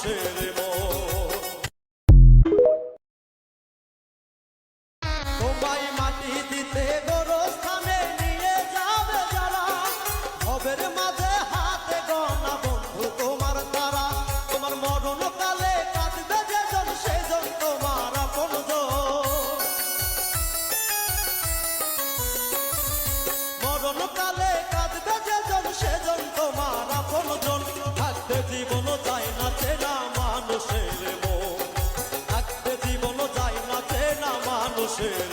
মানুষের তোমায় মাটি দিতে গোরস্থানে নিয়ে যাবে যারা, ভবের মাঝে হাতে গনা বন্ধু তোমার তারা। তোমার মরণ কালে কাঁদবে যেজন সেজন তোমার আপনজন, মরণ কালে কাঁদবে যেজন সেজন তোমার আপনজন। থাকতে জীবন যায় না চেনা মানুষের মন, থাকতে জীবন যায় না চেনা মানুষের